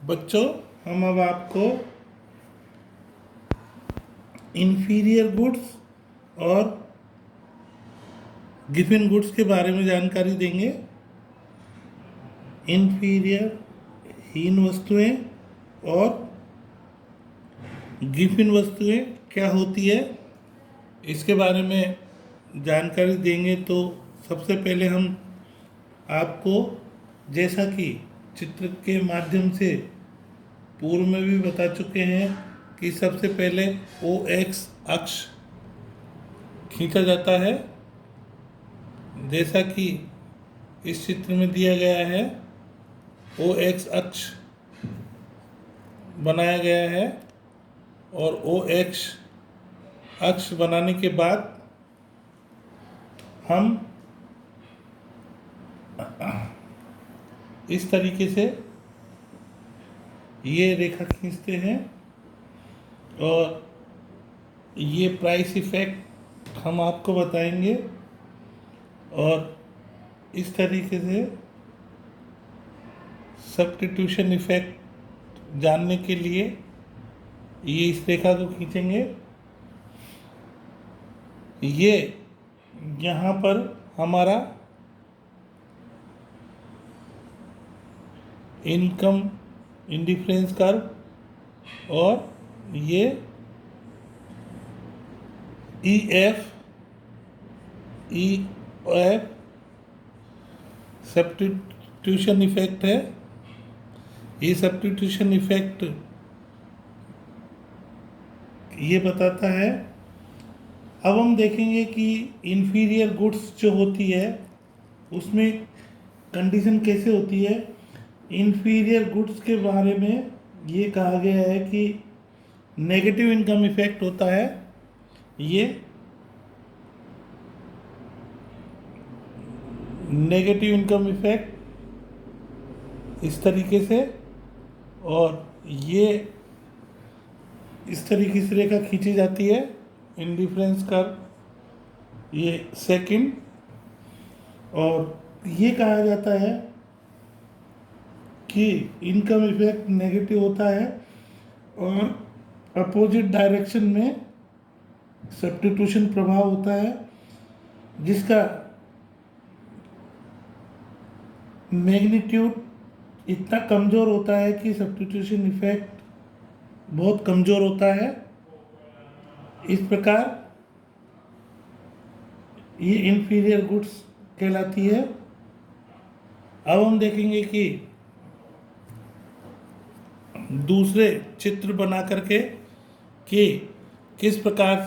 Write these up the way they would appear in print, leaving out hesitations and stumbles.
बच्चों, हम अब आपको इन्फीरियर गुड्स और गिवन गुड्स के बारे में जानकारी देंगे। इन्फीरियर हीन वस्तुएं और गिवन वस्तुएं क्या होती है, इसके बारे में जानकारी देंगे। तो सबसे पहले हम आपको, जैसा कि चित्र के माध्यम से पूर्व में भी बता चुके हैं, कि सबसे पहले OX अक्ष खींचा जाता है, जैसा कि इस चित्र में दिया गया है। OX अक्ष बनाया गया है और OX अक्ष बनाने के बाद हम इस तरीके से ये रेखा खींचते हैं और ये प्राइस इफेक्ट हम आपको बताएंगे। और इस तरीके से सब्स्टिट्यूशन इफेक्ट जानने के लिए ये इस रेखा को खींचेंगे। ये यहाँ पर हमारा इनकम इंडिफरेंस कर्व और ये EF सब्स्टिट्यूशन इफेक्ट है। ये सब्स्टिट्यूशन इफेक्ट ये बताता है। अब हम देखेंगे कि इन्फीरियर गुड्स जो होती है उसमें कंडीशन कैसे होती है। इन्फीरियर गुड्स के बारे में ये कहा गया है कि नेगेटिव इनकम इफेक्ट होता है। ये नेगेटिव इनकम इफेक्ट इस तरीके से, और ये इस तरीके से रेखा खींची जाती है। इंडिफरेंस कर्व ये सेकंड, और ये कहा जाता है कि इनकम इफेक्ट नेगेटिव होता है और अपोजिट डायरेक्शन में सब्स्टिट्यूशन प्रभाव होता है, जिसका मैग्नीट्यूड इतना कमज़ोर होता है कि सब्स्टिट्यूशन इफेक्ट बहुत कमज़ोर होता है। इस प्रकार ये इन्फीरियर गुड्स कहलाती है। अब हम देखेंगे कि दूसरे चित्र बना करके कि किस प्रकार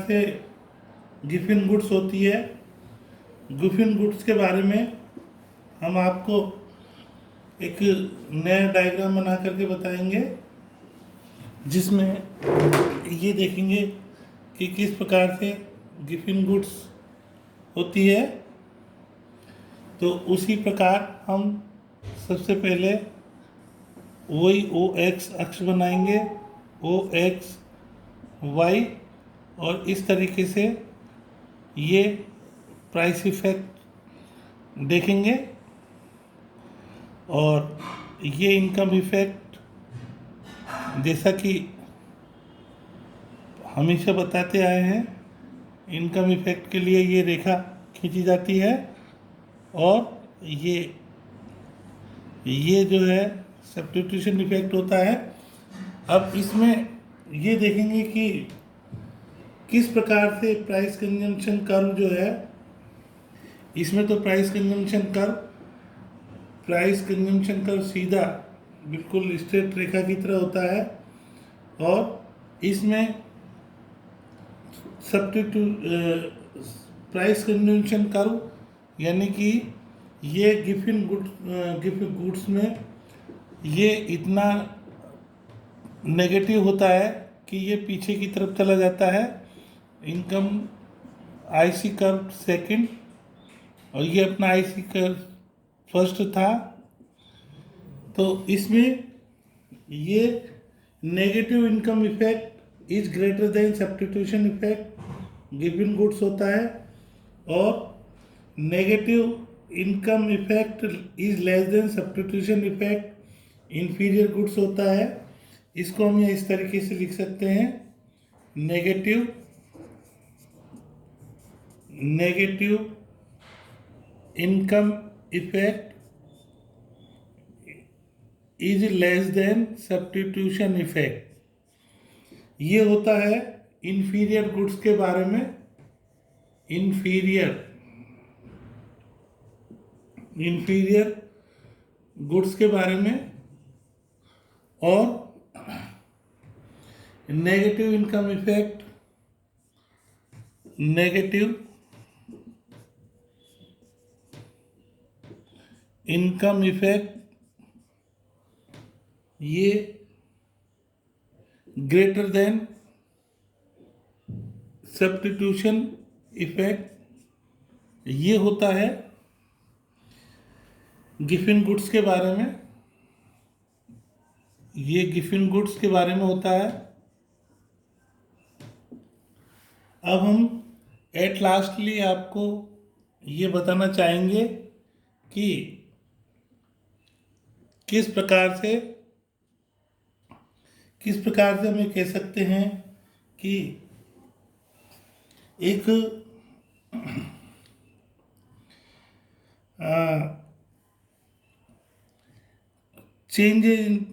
से गिवन गुड्स होती है। गिवन गुड्स के बारे में हम आपको एक नया डायग्राम बना करके बताएंगे, जिसमें ये देखेंगे कि किस प्रकार से गिवन गुड्स होती है। तो उसी प्रकार हम सबसे पहले वही OX अक्ष बनाएंगे, OX Y, और इस तरीके से ये प्राइस इफेक्ट देखेंगे। और ये इनकम इफेक्ट, जैसा कि हमेशा बताते आए हैं, इनकम इफेक्ट के लिए ये रेखा खींची जाती है और ये जो है सब्स्टिट्यूशन इफेक्ट होता है। अब इसमें ये देखेंगे कि किस प्रकार से प्राइस कंजम्पशन कर्व जो है, इसमें तो प्राइस कंजम्पशन कर्व सीधा बिल्कुल स्ट्रेट रेखा की तरह होता है, और इसमें प्राइस कंजम्पशन कर्व यानी कि ये गिवन गुड्स में ये इतना नेगेटिव होता है कि ये पीछे की तरफ चला जाता है। इनकम IC कर्व सेकंड और ये अपना IC कर्व फर्स्ट था। तो इसमें ये negative income effect is greater than substitution effect given goods होता है, और negative income effect is less than substitution effect inferior goods होता है। इसको हम इस तरीके से लिख सकते हैं, negative income effect is less than substitution effect. ये होता है इंफीरियर गुड्स के बारे में, इंफीरियर गुड्स के बारे में। और negative income effect, negative income effect ये ग्रेटर देन सब्स्टिट्यूशन इफेक्ट। ये होता है गिफिन गुड्स के बारे में, ये गिफिन गुड्स के बारे में होता है। अब हम एट लास्टली आपको ये बताना चाहेंगे कि किस प्रकार से हम ये कह सकते हैं कि एक change in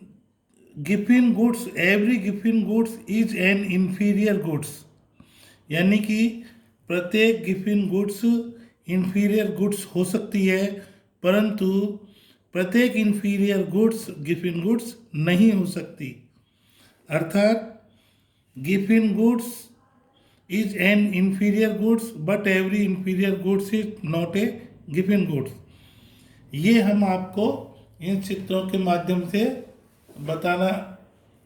Giffen goods, every Giffen goods is an inferior goods, यानी कि प्रत्येक गिफिन गुड्स इंफीरियर गुड्स हो सकती है, परंतु प्रत्येक इंफीरियर गुड्स गिफिन गुड्स नहीं हो सकती। अर्थात Giffen goods is an inferior goods but every inferior goods is not a Giffen goods. ये हम आपको इन चित्रों के माध्यम से बताना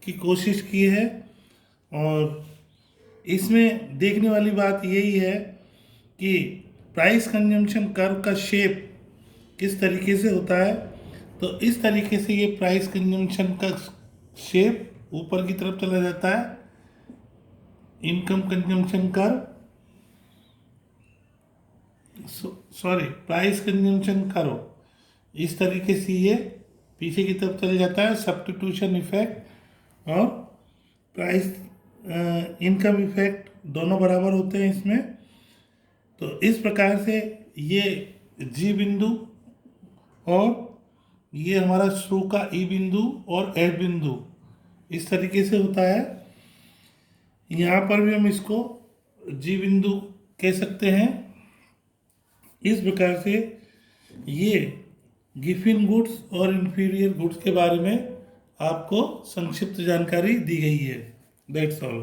की कोशिश की है। और इसमें देखने वाली बात यही है कि प्राइस कंजम्पशन कर्व का शेप किस तरीके से होता है। तो इस तरीके से ये प्राइस कंजम्पशन का शेप ऊपर की तरफ चला जाता है, income consumption curve, price consumption curve इस तरीके से ये पीछे की तरफ चल जाता है। सब्स्टिट्यूशन इफेक्ट और प्राइस इनकम इफेक्ट दोनों बराबर होते हैं इसमें। तो इस प्रकार से ये जी बिंदु और ये हमारा शुरू का ई बिंदु और एफ बिंदु इस तरीके से होता है। यहाँ पर भी हम इसको जी बिंदु कह सकते हैं। इस प्रकार से ये गिफिन गुड्स और इंफीरियर गुड्स के बारे में आपको संक्षिप्त जानकारी दी गई है। That's all.